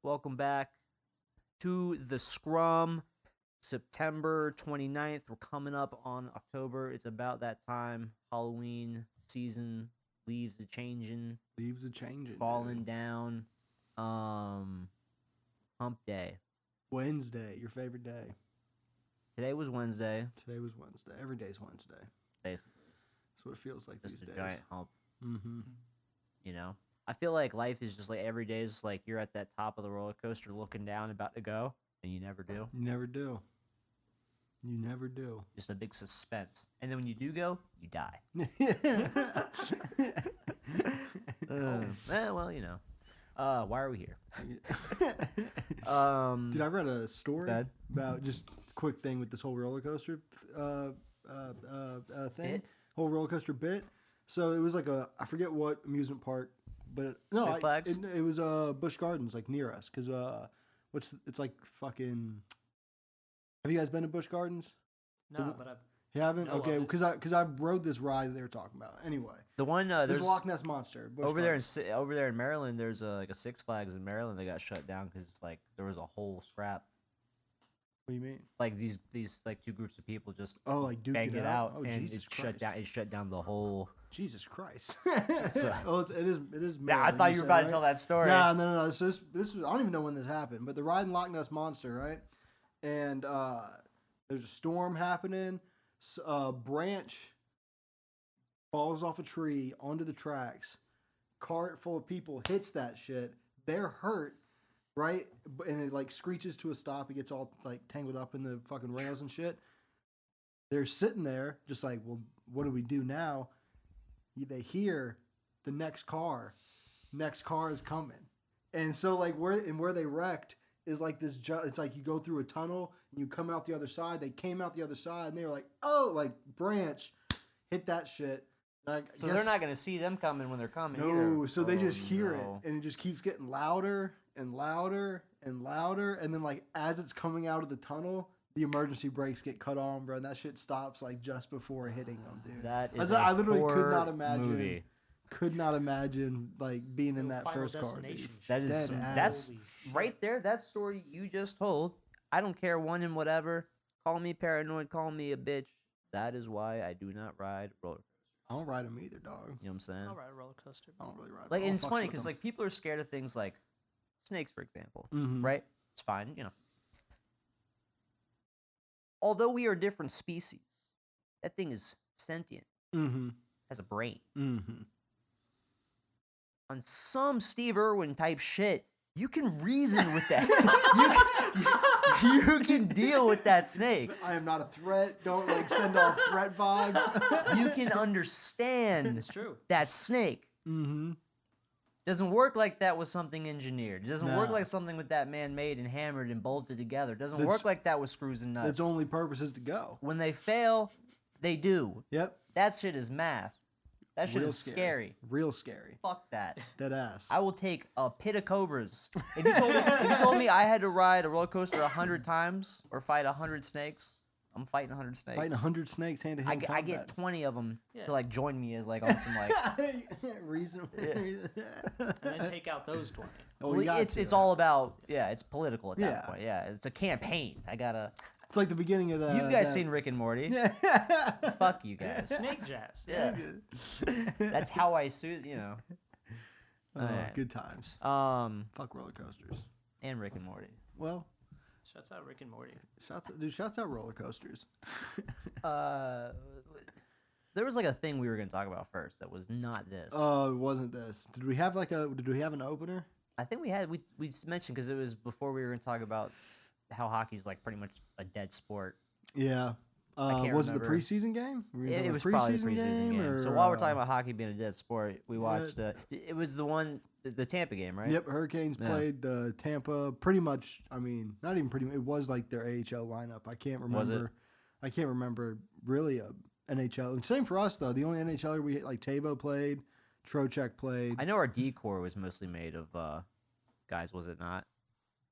Welcome back to the Scrum. September 29th. We're coming up on October. It's about that time. Halloween season. Leaves are changing. Falling dude. down. Hump day. Wednesday, your favorite day. Today was Wednesday. Every day's Wednesday. Basically. That's what it feels like Just these a days. giant hump. Mm-hmm. You know? I feel like life is just like every day is like you're at that top of the roller coaster looking down, about to go, and you never do. You never do. Just a big suspense. And then when you do go, you die. Well, you know. Why are we here? Dude, I read a story Bad. about just a quick thing with this whole roller coaster thing. Bit? Whole roller coaster bit. So it was like I forget what amusement park, but no, Six Flags? it was Busch Gardens, like near us, because it's like fucking. Have you guys been to Busch Gardens? No, but You haven't? know of Okay, it. because I rode this ride that they were talking about. Anyway, The one there's there's Loch Ness Monster Busch over there Gardens. over there in Maryland. There's like a Six Flags in Maryland that got shut down because like there was a whole scrap. What do you mean? Like these like two groups of people just Like duke banged it out, Oh, and Jesus it Christ. shut down. It shut down the whole. Jesus Christ. So- it is. Yeah, I Maryland, thought you were said, about right? to tell that story. No. So this was, I don't even know when this happened, but they're riding Loch Ness Monster, right? And there's a storm happening. A branch falls off a tree onto the tracks. Cart full of people hits that shit. They're hurt, right? And it like screeches to a stop. It gets all like tangled up in the fucking rails and shit. They're sitting there just like, well, what do we do now? They hear the next car is coming. And so like where they wrecked is like this, it's like you go through a tunnel and you come out the other side. They came out the other side and they were like, oh, like branch hit that shit. And So they're not gonna see them coming when they're coming. no, either. so they Oh, just hear no. it and it just keeps getting louder and louder and louder. And then like as it's coming out of the tunnel, the emergency brakes get cut on, bro. And that shit stops like just before hitting them, dude. That is I a literally could horror not imagine. movie. Could not imagine like being in No, that Final first car. Dude. Destination shit. That is Dead ass. that's Holy right shit. there. That story you just told. I don't care one and whatever. Call me paranoid. Call me a bitch. That is why I do not ride roller coasters. I don't ride them either, dog. You know what I'm saying? I'll ride a roller coaster. I don't really ride. Like, I'll and it's fucks funny with because them. like people are scared of things like snakes, for example. Mhm. Right? It's fine, you know. Although we are different species, that thing is sentient, Mhm. has a brain. Mhm. On some Steve Irwin type shit, you can reason with that. you can deal with that snake. I am not a threat. Don't like send off threat vibes. You can understand It's true. that snake. Mhm. Doesn't work like that with something engineered. It doesn't work No. like something with that man made and hammered and bolted together. It doesn't That's- work like that with screws and nuts. Its only purpose is to go. When they fail, they do. Yep. That shit is math. That shit Real is scary. Real scary. Fuck that. Dead ass. I will take a pit of cobras. If you told me I had to ride a roller coaster 100 times or fight 100 snakes, I'm fighting 100 snakes. Fighting 100 snakes hand to hand. I get 20 of them Yeah. to like join me as like on some like. reason. And then take out those 20. Oh, Well, it's all about it's political at that Yeah. point. Yeah, it's a campaign. I gotta. It's like the beginning of the. You guys seen Rick and Morty? Yeah. Fuck you guys. Snake jazz. Yeah. That's how I soothe. You know. Oh, Alright. good times. Fuck roller coasters. And Rick and Morty. Well, Shouts out Rick and Morty. shouts out roller coasters. There was like a thing we were gonna talk about first that was not this. Oh, it wasn't this. Did we have an opener? I think we mentioned because it was before we were gonna talk about how hockey's like pretty much a dead sport. Yeah. can't Was it the remember. preseason game? Were you It talking was about probably the preseason game. So or, while we're talking about hockey being a dead sport, we Yeah. watched it was the one the Tampa game, right? Yep, Hurricanes Yeah. played the Tampa pretty much. I mean, not even pretty much. It was like their AHL lineup. I can't remember. Was it? I can't remember really a NHL. Same for us though. The only NHLer we like Tabo played, Trocheck played. I know our decor was mostly made of guys, was it not?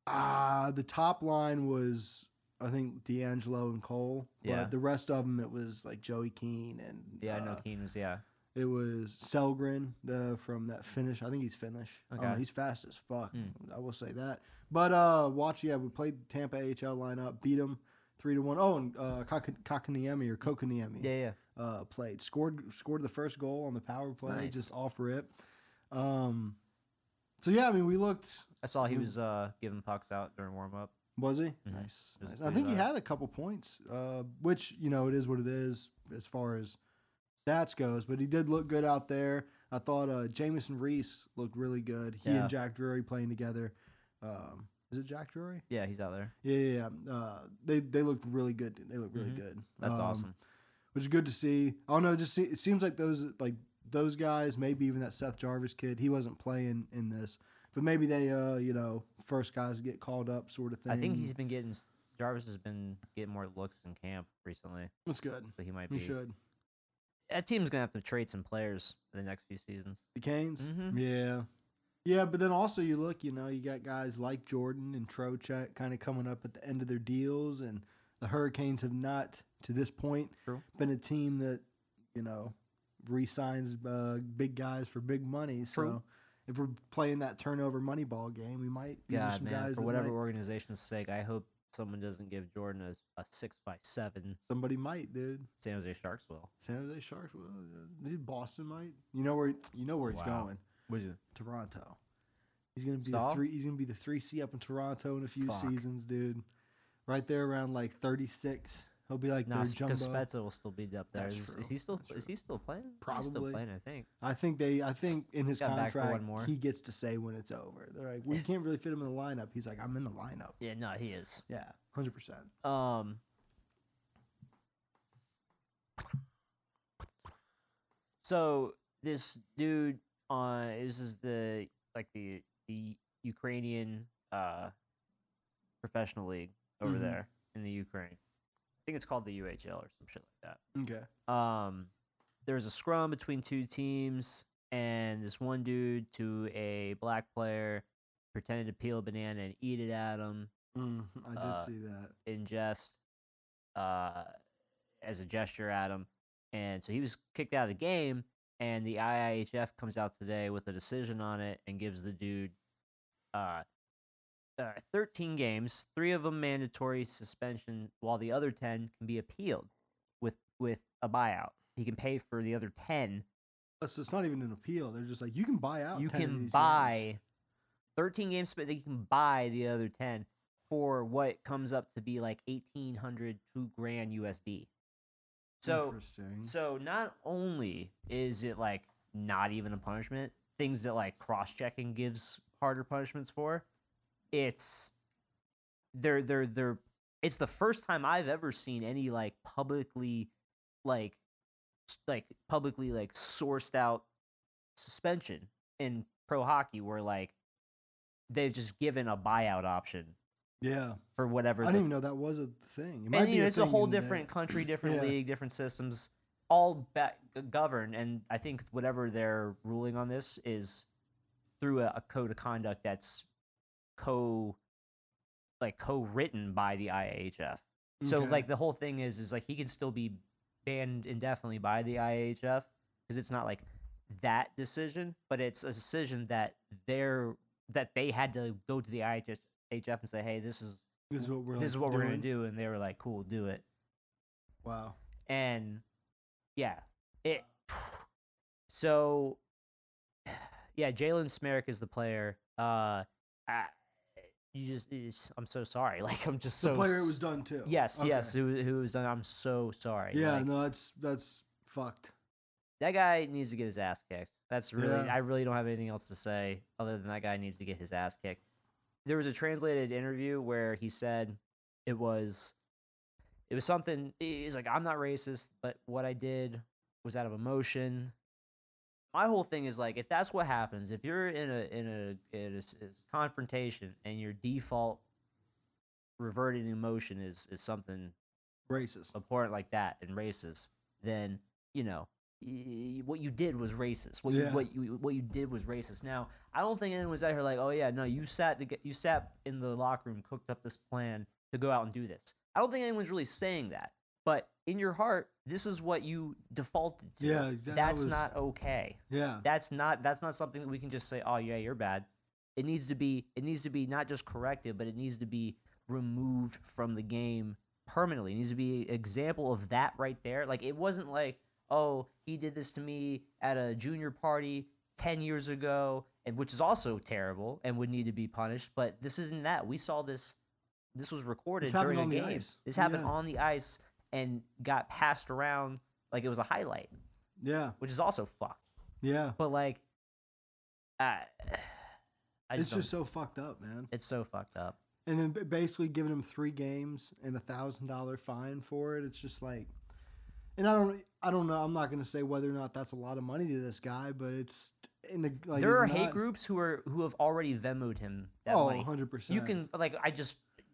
The top line was I think D'Angelo and Cole. But Yeah. the rest of them it was like Joey Keane and Yeah, I know Keane was It was Selgren from that Finnish. I think he's Finnish. Okay. He's fast as fuck. Mm. I will say that. But we played Tampa AHL lineup, beat them 3-1. Oh, and Kakaniemi or Kokaniemi. Yeah. Played, scored the first goal on the power play, Nice. just off rip. So yeah, I mean, we looked. I saw he was giving pucks out during warm up. Was he? Mhm. Nice. It was Nice. I pretty think he loud. had a couple points, which it is what it is as far as stats goes. But he did look good out there. I thought Jamison Reese looked really good. He Yeah. and Jack Drury playing together. Is it Jack Drury? Yeah, he's out there. Yeah. They looked really good. They looked really Mhm. good. That's awesome. Which is good to see. I don't know. It seems like those guys, maybe even that Seth Jarvis kid, he wasn't playing in this, but maybe they, first guys to get called up, sort of thing. I think Jarvis has been getting more looks in camp recently, That's good. so he might He be. should. That team's gonna have to trade some players in the next few seasons. The Canes? Mhm. Yeah. Yeah, but then also you look, you got guys like Jordan and Trocheck kind of coming up at the end of their deals, and the Hurricanes have not, to this point, True. been a team that, re-signs big guys for big money. True. So if we're playing that turnover money ball game, we might. These are God, some man, guys for that whatever might- organization's sake, I hope someone doesn't give Jordan a 6x7 somebody might, dude. San Jose Sharks will. San Jose Sharks will. Dude, Boston might. You know where he's Wow. going. What is it? Toronto. He's gonna be Stahl? He's gonna be the 3C up in Toronto in a few Fuck. seasons, dude. Right there around like 36. He'll be like No, their jumbo. because Spezza will still be up there. That's Is true. he still? That's Is true. he still playing? He's still Probably. playing, I think. I think in his Got back for contract one more. he gets to say when it's over. They're like, we can't really fit him in the lineup. He's like, I'm in the lineup. Yeah, no, he is. Yeah, 100%. So this dude this is the Ukrainian professional league over Mhm. there in the Ukraine. I think it's called the UHL or some shit like that. Okay. There was a scrum between two teams, and this one dude to a black player pretended to peel a banana and eat it at him I did see that. in jest as a gesture at him. And so he was kicked out of the game, and the IIHF comes out today with a decision on it and gives the dude 13 games, 3 of them mandatory suspension, while the other 10 can be appealed with a buyout. He can pay for the other 10. So it's not even an appeal. They're just like, you can buy out. You 10 of can these buy 13 games, but you can buy the other 10 for what comes up to be like $1,800 to $2,000 USD. games. So Interesting. So not only is it like not even a punishment, things that like cross-checking gives harder punishments for, it's it's the first time I've ever seen any like publicly sourced out suspension in pro hockey where like they've just given a buyout option Yeah. for whatever I didn't even know that was a thing. It might and be you know, it's a thing whole in different country, different Yeah. league, different systems, all governed. And I think whatever they're ruling on this is through a code of conduct that's co-written by the IAHF. So Okay. like the whole thing is like he can still be banned indefinitely by the IAHF because it's not like that decision, but it's a decision that they had to go to the IAHF and say, hey, this is what we're we're gonna doing. do, and they were like, cool, do it. Wow. And yeah, it. So yeah, Jalen Smerrick is the player. I'm so sorry. Like I'm just The so. player was done too. Yes, Okay. yes. Who was done? I'm so sorry. Yeah, Like, no, that's fucked. that guy needs to get his ass kicked. That's really. Yeah. I really don't have anything else to say other than that guy needs to get his ass kicked. There was a translated interview where he said it was something. He's like, I'm not racist, but what I did was out of emotion. My whole thing is like, if that's what happens, if you're in a confrontation and your default reverted emotion is something Racist. abhorrent like that and racist, then what you did was racist. What Yeah. you did was racist. Now, I don't think anyone was out here like, oh yeah, no, you sat in the locker room, cooked up this plan to go out and do this. I don't think anyone's really saying that. But in your heart, this is what you defaulted to. Yeah, exactly. That's not okay. Yeah. That's not something that we can just say, oh yeah, you're bad. It needs to be not just corrected, but it needs to be removed from the game permanently. It needs to be an example of that right there. Like, it wasn't like, oh, he did this to me at a junior party 10 years ago, and which is also terrible and would need to be punished. But this isn't that. We saw this. This was recorded during a game. Ice. This happened on the ice and got passed around like it was a highlight. Yeah. Which is also fucked. Yeah. But like, it's just so fucked up, man. It's so fucked up. And then basically giving him 3 games and $1,000 fine for it. It's just like, and I don't know. I'm not gonna say whether or not that's a lot of money to this guy, but it's in the like. There are hate groups who have already Venmo'd him that money. 100%. You can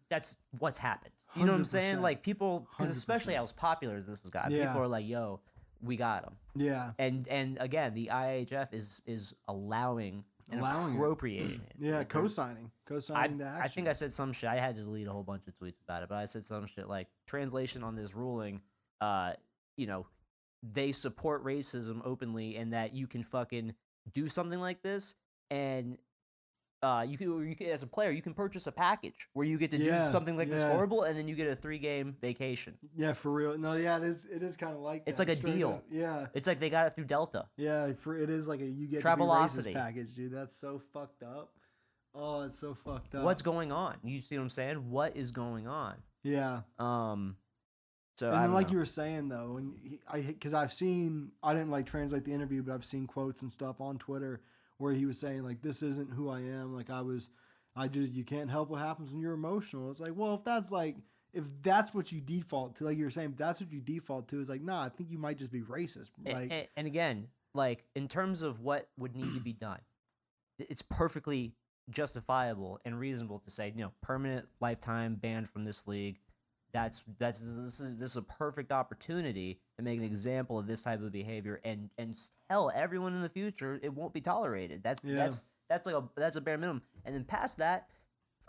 that's what's happened. You know what I'm saying? 100%. Like, people, because 100%. especially as popular as this guy, Yeah. people are like, yo, we got him. Yeah. And again, the IHF is allowing and Allowing it. appropriating it. Yeah, Like, co-signing the action. I think I said some shit. I had to delete a whole bunch of tweets about it, but I said some shit like, translation on this ruling, they support racism openly, and that you can fucking do something like this, and you can, as a player, you can purchase a package where you get to do something like this horrible, and then you get a 3-game vacation. Yeah, for real. No, yeah, it is kind of like that. It's like a straight deal. up. Yeah. It's like they got it through Delta. Yeah, it is like you get Travelocity to be racist package, dude. That's so fucked up. Oh, it's so fucked up. What's going on? You see what I'm saying? What is going on? Yeah. So and then, like you were saying though, and because I didn't like translate the interview, but I've seen quotes and stuff on Twitter where he was saying like, this isn't who I am. Like you can't help what happens when you're emotional. It's like, well, if that's what you default to, like you were saying, if that's what you default to, is like, nah, I think you might just be racist. Like, and again, like, in terms of what would need to be done, it's perfectly justifiable and reasonable to say, permanent lifetime ban from this league. This is a perfect opportunity to make an example of this type of behavior and tell everyone in the future it won't be tolerated. That's a bare minimum. And then past that,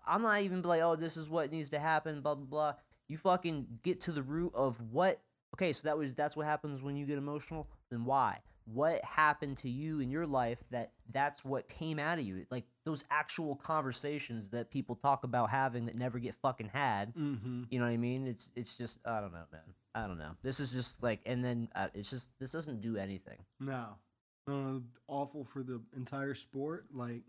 I'm not even like, oh, this is what needs to happen, blah blah blah. You fucking get to the root of what. Okay, so that's what happens when you get emotional. Then why? What happened to you in your life that's what came out of you? Like, those actual conversations that people talk about having that never get fucking had. Mm-hmm. You know what I mean? It's just, I don't know, man. I don't know. This is just like, and then it's just, this doesn't do anything. No, awful for the entire sport. Like,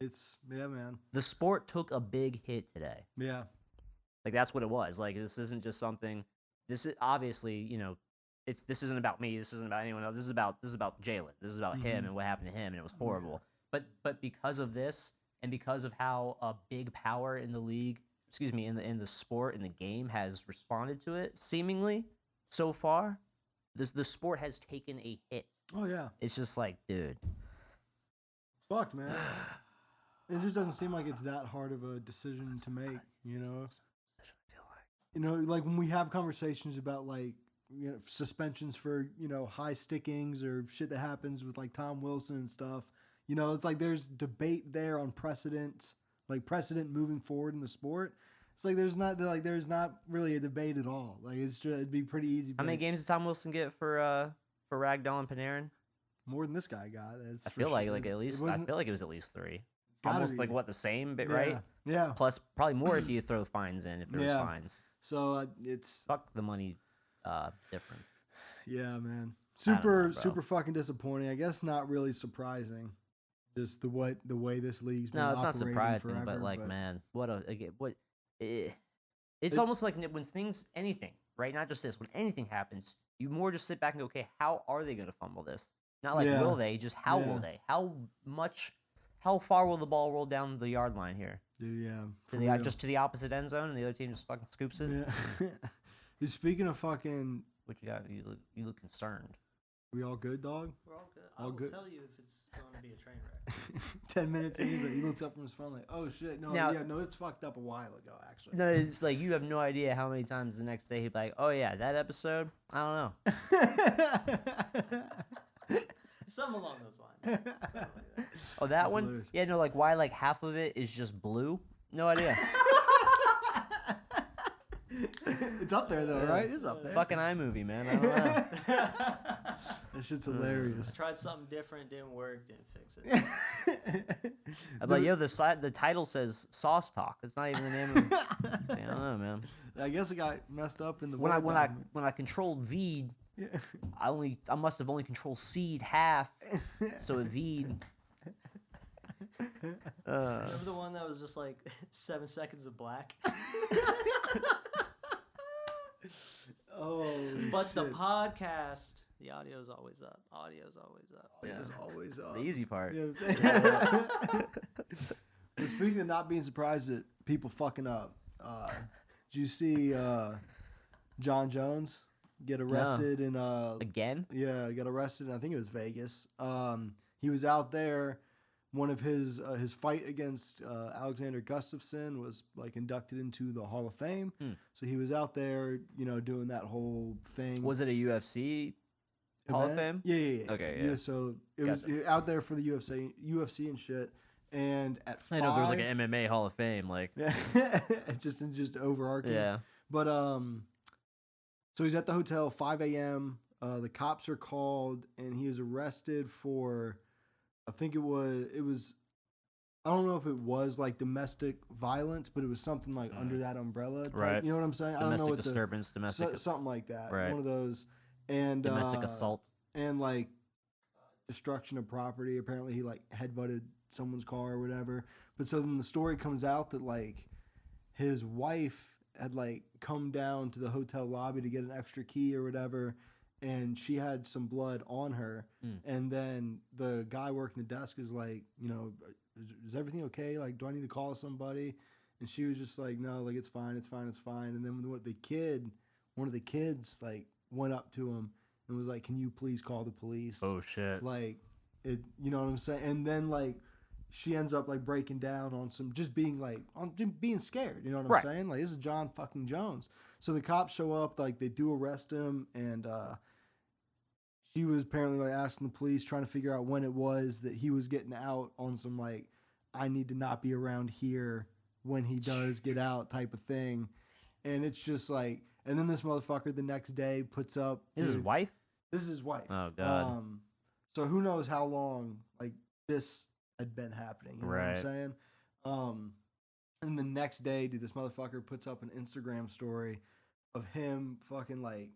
yeah, man. The sport took a big hit today. Yeah. Like, that's what it was. Like, this isn't just something. This is obviously, this isn't about me. This isn't about anyone else. This is about Jalen. This is about him and what happened to him, and it was horrible. But because of this, and because of how a big power in the league, in the sport, in the game, has responded to it, seemingly so far, the sport has taken a hit. Oh yeah. It's just like, dude, it's fucked, man. It just doesn't seem like it's that hard of a decision to make, like when we have conversations about like, suspensions for, high stickings or shit that happens with like Tom Wilson and stuff, it's like there's debate there on precedent moving forward in the sport. It's like there's not really a debate at all. Like, it'd be pretty easy. How many games did Tom Wilson get for Ragdoll and Panarin? More than this guy got. I feel like at least it was at least 3. Almost be. like the same bit, right? Yeah. Plus probably more if you throw fines in, if there's fines. So it's fuck the money difference. Yeah, man. Super fucking disappointing. I guess not really surprising. Just the way this league's been. No, it's not surprising, forever, but man, it's almost like when anything, right? Not just this. When anything happens, you more just sit back and go, okay, how are they going to fumble this? Not like will they? Just how will they? How far will the ball roll down the yard line here? Dude, yeah. Just to the opposite end zone, and the other team just fucking scoops it. Yeah. Dude, speaking of fucking, what you got? You look concerned. We all good, dog? We're all good. I will tell you if it's going to be a train wreck. 10 minutes in, he looks up from his phone like, oh shit, no, it's fucked up a while ago, actually. No, it's like you have no idea how many times the next day he'd be like, oh yeah, that episode, I don't know. Something along those lines. Oh, that one? Hilarious. Yeah, no, like why like half of it is just blue? No idea. It's up there though, right? It's up there. Fucking iMovie, man. I don't know. That shit's hilarious. I tried something different, didn't work, didn't fix it. I'm like, yo, the title says Sauce Talk. It's not even the name of. I don't know, man. I guess it got messed up in the When I controlled V, yeah. I must have only controlled seed half, so a V. Remember the one that was just like 7 seconds of black? Oh, but shit. the podcast, the audio's always up. Audio's always up. It's always up. The easy part. You know what I'm saying? But speaking of not being surprised at people fucking up, did you see Jon Jones get arrested in Again? Yeah, got arrested in, I think it was Vegas. He was out there. One of his fight against Alexander Gustafsson was like inducted into the Hall of Fame. So he was out there, you know, doing that whole thing. Was it a UFC Hall of Fame? Yeah. Okay, yeah. So it was out there for the UFC and shit. And at 5, I know there was like an MMA Hall of Fame, like yeah, just overarching. yeah. But so he's at the hotel 5 a.m. The cops are called and he is arrested for. I think it was. I don't know if it was like domestic violence, but it was something like under that umbrella. Type, Right. You know what I'm saying? Domestic I don't know what disturbance, domestic something like that. Right. One of those. And domestic assault. and like destruction of property. Apparently, he like headbutted someone's car or whatever. But so then the story comes out that like his wife had like come down to the hotel lobby to get an extra key or whatever. And she had some blood on her. And then the guy working the desk is like, you know, is everything okay? Like, do I need to call somebody? And she was just like, no, like, it's fine. And then one of the kids, like, went up to him and was like, can you please call the police? Oh, shit. Like, it, you know what I'm saying? And then, like, she ends up, like, breaking down on some, just being, like, being scared. You know what I'm saying? Like, this is Jon fucking Jones. So the cops show up, like, they do arrest him, and, she was apparently like asking the police, trying to figure out when it was that he was getting out on some like, I need to not be around here when he does get out type of thing. And it's just like, and then this motherfucker the next day puts up. This is his wife? This is his wife. Oh, God. So who knows how long like this had been happening. You know what I'm saying? And the next day, dude, this motherfucker puts up an Instagram story of him fucking like,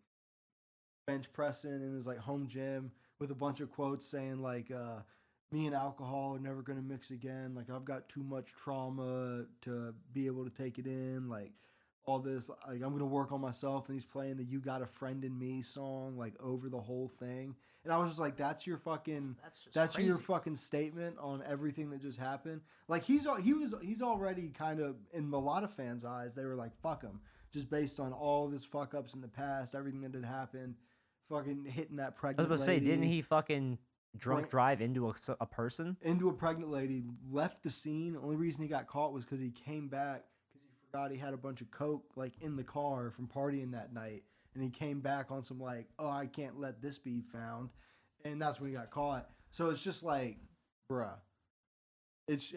bench pressing in his like home gym with a bunch of quotes saying like me and alcohol are never gonna mix again, like I've got too much trauma to be able to take it in, like all this, like I'm gonna work on myself. And he's playing the "You Got a Friend in Me" song like over the whole thing, and I was just like, that's your fucking your fucking statement on everything that just happened. Like he's already kind of, in a lot of fans' eyes, they were like, fuck him, just based on all of his fuck ups in the past, everything that had happened. Fucking hitting that pregnant I was about to say, didn't he fucking drunk drive into a person? Into a pregnant lady, left the scene. The only reason he got caught was because he came back because he forgot he had a bunch of coke like in the car from partying that night. And he came back on some like, oh, I can't let this be found. And that's when he got caught. So it's just like, bruh. It's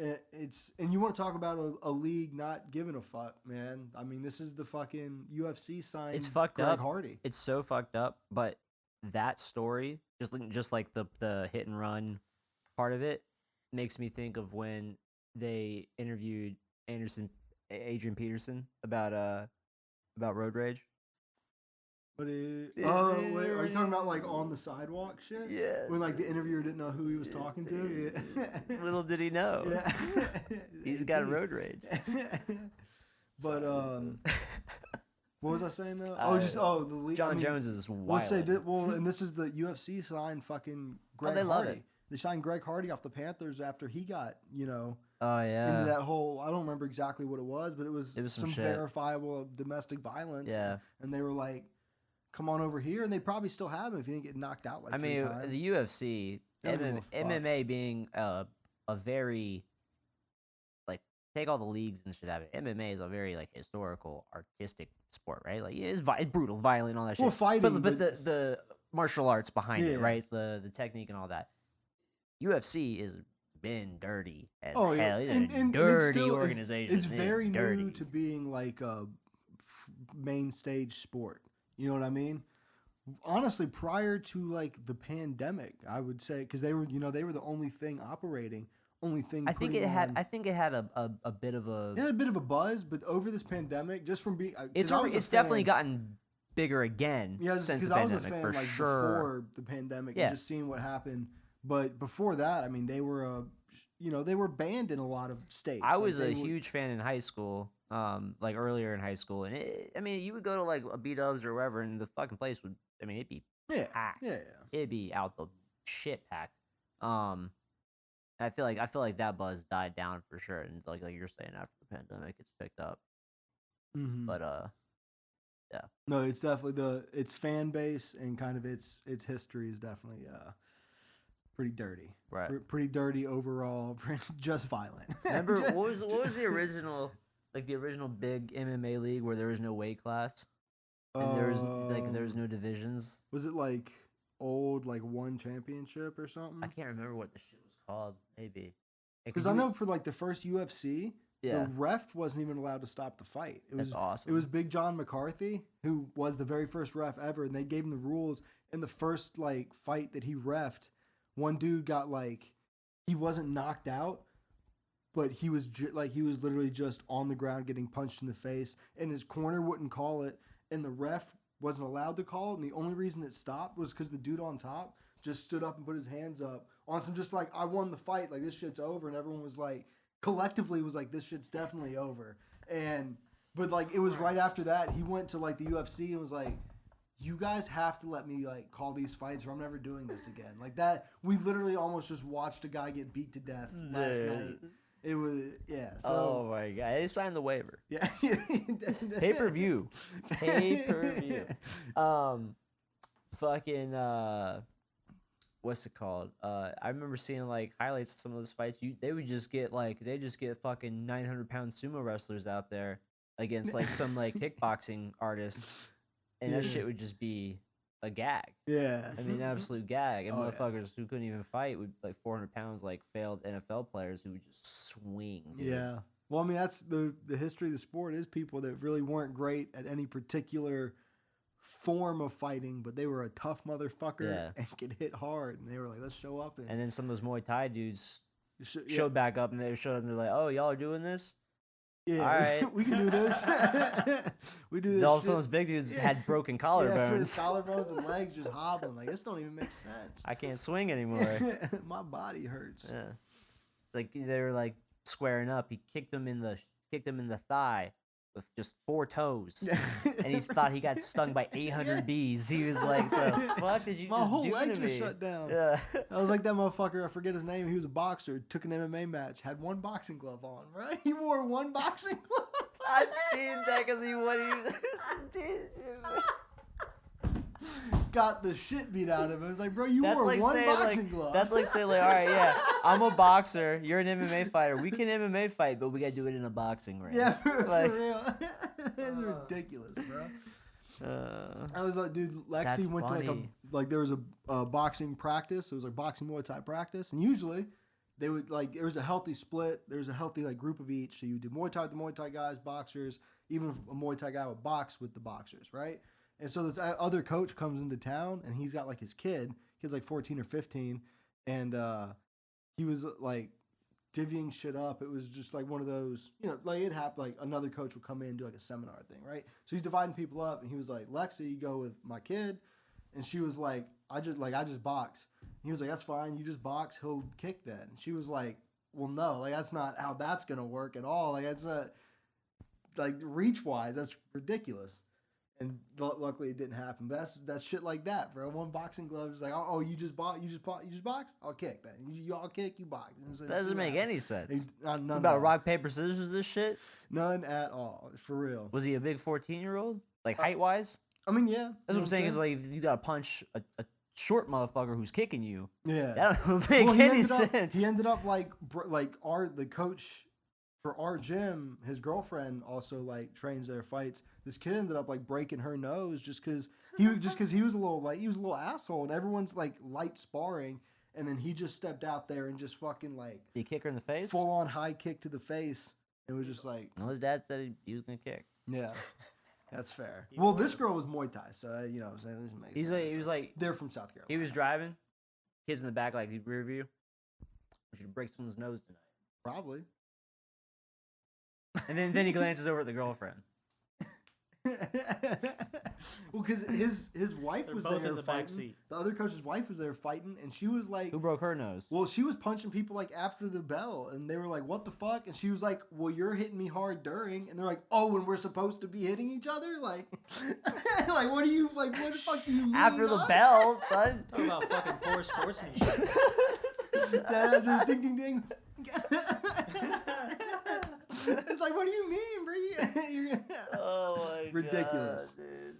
and you want to talk about a league not giving a fuck, man. I mean, this is the fucking UFC sign. It's fucked Greg up. Hardy. It's so fucked up. But that story, just like the hit and run part of it, makes me think of when they interviewed Adrian Peterson about road rage. Wait, are you talking about like on the sidewalk shit? Yeah. When like the interviewer didn't know who he was talking to? Yeah. Little did he know. Yeah. He's got road rage. But what was I saying though? The league. Jon Jones is wild. And this is the UFC signed fucking Greg they love Hardy. it. They signed Greg Hardy off the Panthers after he got, Oh yeah. into that whole, I don't remember exactly what it was, but it was some shit. verifiable domestic violence. Yeah. And they were like, come on over here, and they probably still have him if you didn't get knocked out like 3 times. The UFC, MMA being a very, like, take all the leagues and shit out of it. MMA is a very like historical, artistic sport, right? Like it's brutal, violent, all that shit. Well, fighting, but the martial arts behind it, right? The technique and all that. UFC is been dirty as hell. It's a dirty organization. It's very new to being like main stage sport. You know what I mean? Honestly, prior to like the pandemic, I would say, because they were the only thing operating, only thing. I think putting it had. on- I think it had a bit of a. It had a bit of a buzz, but over this pandemic, just from being, It's definitely gotten bigger again since the I was a pandemic, fan for like sure. before the pandemic Yeah. and just seeing what happened. But before that, I mean, they were they were banned in a lot of states. I Like, was they a would- huge fan in high school, like earlier in high school, and you would go to like a B-dubs or wherever, and the fucking place would, it'd be Yeah, packed. yeah. It'd be out the shit packed. I feel like that buzz died down for sure, and like you're saying, after the pandemic, it's picked up. Mhm. But No, it's definitely its fan base and kind of its history is definitely pretty dirty. right. Pretty dirty overall. Just violent. Remember what was the original, like the original big MMA league where there was no weight class and there was no divisions? Was it like old like one championship or something? I can't remember what the shit was called. Maybe Because I know for like the first UFC, Yeah, the ref wasn't even allowed to stop the fight. It that's was awesome. It was Big John McCarthy, who was the very first ref ever, and they gave him the rules. In the first like fight that he refed, one dude got like, he wasn't knocked out, but he was he was literally just on the ground getting punched in the face, and his corner wouldn't call it, and the ref wasn't allowed to call it, and the only reason it stopped was because the dude on top just stood up and put his hands up on some, just like, I won the fight, like this shit's over, and everyone was like, collectively was like, this shit's definitely over. But like it was right after that he went to like the UFC and was like, you guys have to let me like call these fights or I'm never doing this again. Like that, we literally almost just watched a guy get beat to death last night. It was so Oh my god, they signed the waiver. yeah. Pay-per-view. Fucking what's it called? I remember seeing like highlights of some of those fights. They just get fucking 900-pound sumo wrestlers out there against like some like kickboxing artists, and that Yeah. shit would just be a gag. Yeah. I mean, an absolute gag. And Oh, yeah. motherfuckers who couldn't even fight would like 400 pounds, like failed NFL players who would just swing. Dude. Yeah. Well, I mean, that's the history of the sport is people that really weren't great at any particular form of fighting, but they were a tough motherfucker Yeah. and could hit hard. And they were like, let's show up. And then some of those Muay Thai dudes yeah. showed back up, and they showed up and they're like, "Oh, y'all are doing this? Yeah, all right. we can do this. We do this. All of shit. those big dudes Yeah. had broken Yeah, collarbones. collarbones and legs just hobbling. Like, this don't even make sense. I can't swing anymore." My body hurts. Yeah. It's like they were like squaring up. He kicked him in the thigh with just 4 toes. And he thought he got stung by 800 bees. He was like, "The fuck did you My just whole do leg to just me?" shut down. Yeah. I was like that motherfucker. I forget his name. He was a boxer. Took an MMA match. Had one boxing glove on. Right? He wore one boxing glove. I've seen that because he wouldn't Got the shit beat out of him. It was like, bro, you wore one boxing glove. That's like saying, like, all right, yeah, I'm a boxer. You're an MMA fighter. We can MMA fight, but we gotta do it in a boxing ring. Yeah, for Like- real. It's ridiculous, bro. I was like, dude, Lexi That's went to funny. there was a boxing practice. It was like boxing Muay Thai practice, and usually they would like there was a healthy split. There was a healthy like group of each. So you did Muay Thai with the Muay Thai guys, boxers. Even if a Muay Thai guy would box with the boxers, right? And so this other coach comes into town, and he's got like his kid. Kid's like 14 or 15, and he was like divvying shit up. It was just like one of those, like it happened. Like another coach would come in and do like a seminar thing, right? So he's dividing people up, and he was like, "Lexi, you go with my kid," and she was like, "I just box." And he was like, "That's fine. You just box. He'll kick then." And she was like, "Well, no, like that's not how that's gonna work at all. Like that's like reach wise, that's ridiculous." And luckily it didn't happen. But that's shit like that, bro. One boxing glove is like, oh, you just box. I'll kick then. You all kick, you box. Doesn't make any sense. None What at about all. rock, paper, scissors, this shit? None at all, for real. Was he a big 14-year-old? Like height-wise? I mean, yeah. That's what I'm saying is like, you gotta punch a short motherfucker who's kicking you. yeah. That don't make Well, he any ended up- sense. He ended up the coach for our gym, his girlfriend also like trains their fights. This kid ended up like breaking her nose just because he was a little asshole, and everyone's like light sparring, and then he just stepped out there and just fucking like Did he kick her in the face? full on high kick to the face. It was just like, Well, his dad said he was gonna kick. yeah. That's fair. He Well, this would. girl was Muay Thai, so you know, what I'm saying, this makes He sense. was like, They're from South Carolina. he was driving, kids in the back, like rear view. We should break someone's nose tonight. Probably. And then he glances over at the girlfriend. Well, because his wife They're was both there in the fighting. back seat. The other coach's wife was there fighting, and she was like, Who broke her nose? well, she was punching people like after the bell, and they were like, "What the fuck?" And she was like, "Well, you're hitting me hard during," and they're like, "Oh, when we're supposed to be hitting each other, like, like what do you like? What the fuck do you mean?" After the dog?" bell, son. Talk about fucking poor sportsmanship. Dad, just ding ding ding. It's like, what do you mean, bro? Oh my Ridiculous. God, dude.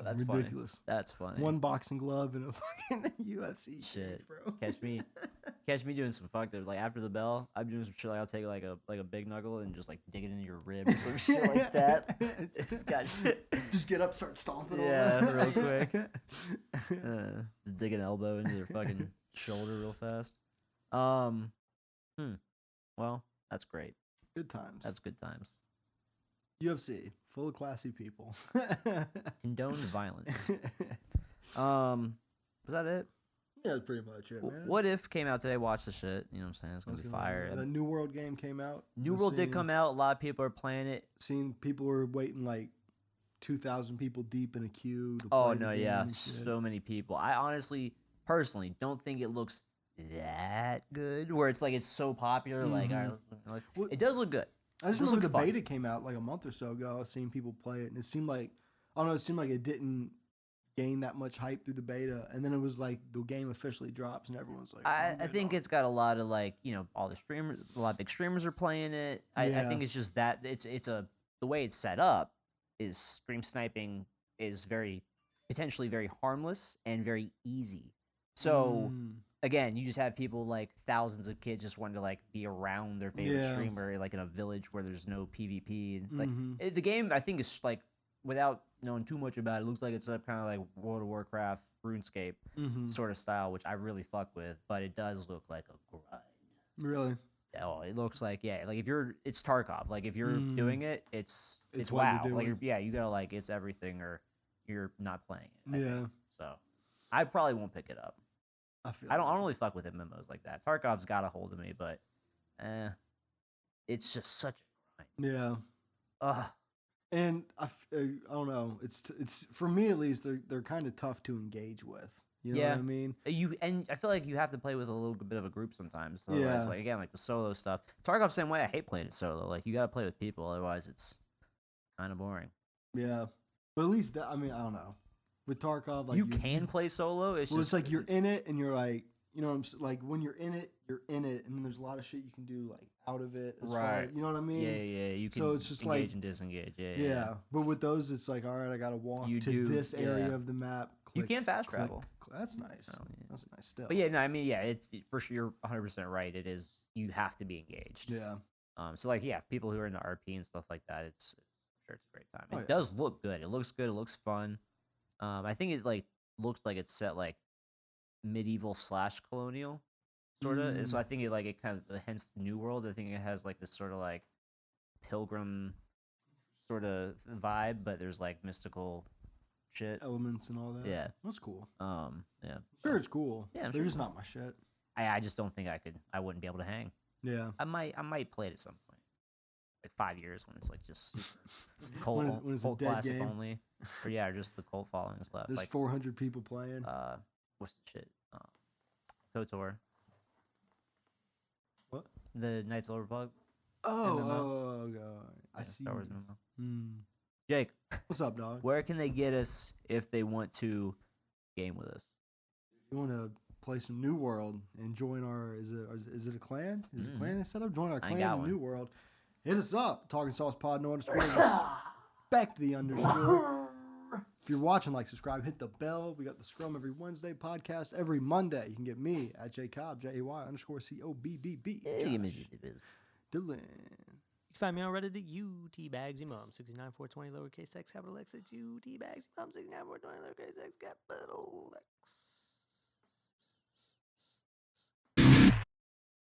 That's ridiculous. Funny. That's funny. One boxing glove and a fucking UFC Shit. bro. Catch me doing some fucked up. Like after the bell, I'm doing some shit. Like I'll take like a big knuckle and just like dig it into your rib or some shit like that. Got shit. Just get up, start stomping. Yeah, all real quick. Just dig an elbow into their fucking shoulder real fast. Well, that's great. Good times. That's good times. UFC, full of classy people. Condoned violence. Was that it? Yeah, that's pretty much it, man. What If came out today? Watch the shit. You know what I'm saying? It's gonna be fire. The New World game came out. New World did come out. A lot of people are playing it. Seen people were waiting like 2,000 people deep in a queue. To Oh play the no, game yeah, and shit. so many people. I honestly, personally, don't think it looks that good. Where it's like it's so popular. Like, all right, Well, it does look good. I just This remember the looks fun. beta came out like a month or so ago. I was seeing people play it, and it seemed like I don't know. It seemed like it didn't gain that much hype through the beta, and then it was like the game officially drops, and everyone's like, I think it's got a lot of like all the streamers, a lot of big streamers are playing it. I Yeah. think it's just that it's the way it's set up is stream sniping is very potentially very harmless and very easy. So again, you just have people like thousands of kids just wanting to like be around their favorite Yeah. streamer like in a village where there's no PvP. Like Mhm. the game, I think is like without knowing too much about it, looks like it's up kind of like World of Warcraft, RuneScape sort of style, which I really fuck with. But it does look like a grind. Really, Oh, it looks like like if you're it's Tarkov. Like if you're doing it, it's It's what you're WoW. Like doing. you gotta like it's everything or you're not playing it. I yeah. think. So I probably won't pick it up. I I don't really fuck with MMOs like that. Tarkov's got a hold of me, but it's just such a grind. Yeah, Ugh. and I don't know. It's for me at least. They're kind of tough to engage with. You know Yeah. what I mean? And I feel like you have to play with a little bit of a group sometimes. Otherwise, Yeah. like again, like the solo stuff. Tarkov same way. I hate playing it solo. Like you got to play with people, otherwise it's kind of boring. Yeah, but at least that. I mean, I don't know. With Tarkov, like you can play solo. It's Well, just it's like you're in it, and you're like, you know, like when you're in it, and then there's a lot of shit you can do like out of it. As far, Right. you know what I mean? yeah. You can So it's just engage like- and disengage. Yeah. But with those, it's like, all right, I gotta walk You to do, this area yeah. of the map. You click, can fast click. travel. That's nice. Oh, yeah. That's nice still. But yeah, no, I mean, yeah, it's for sure. You're 100% right. It is. You have to be engaged. Yeah. So like, yeah, people who are into RP and stuff like that, it's sure it's a great time. It Oh, yeah. does look good. It looks good. It looks fun. I think it like looks like it's set like medieval / colonial, sort of. So I think it kind of hence the New World. I think it has like this sort of like pilgrim sort of vibe, but there's like mystical shit. Elements and all that. Yeah. That's cool. Yeah. Sure, it's cool. Yeah, I'm They're sure just it's not my shit. I just don't think I wouldn't be able to hang. Yeah. I might play it at some point, like 5 years when it's like just super cult, When it's a cult dead classic game. only, or yeah, or just the cult followings left. There's Like 400 people playing. what's the shit? KOTOR. What? The Knights of the Old Republic. Oh, God. I Yeah, see. Star Wars MMO. Jake, Jake, what's up, dog? where can they get us if they want to game with us? You want to play some New World and join our? Is it a clan? Is it a clan they set up? Join our I ain't clan got in one. New World. Hit us up. Talking Sauce Pod no underscore. Respect the underscore. If you're watching, like, subscribe, hit the bell. We got the Scrum every Wednesday, podcast every Monday. You can get me at JCobb, JAY_COBBB. Dylan. You can find me on Reddit at UTBagsYMom 69420 lowercase x capital X. It's UTBagsYMom 69420 lowercase x capital X.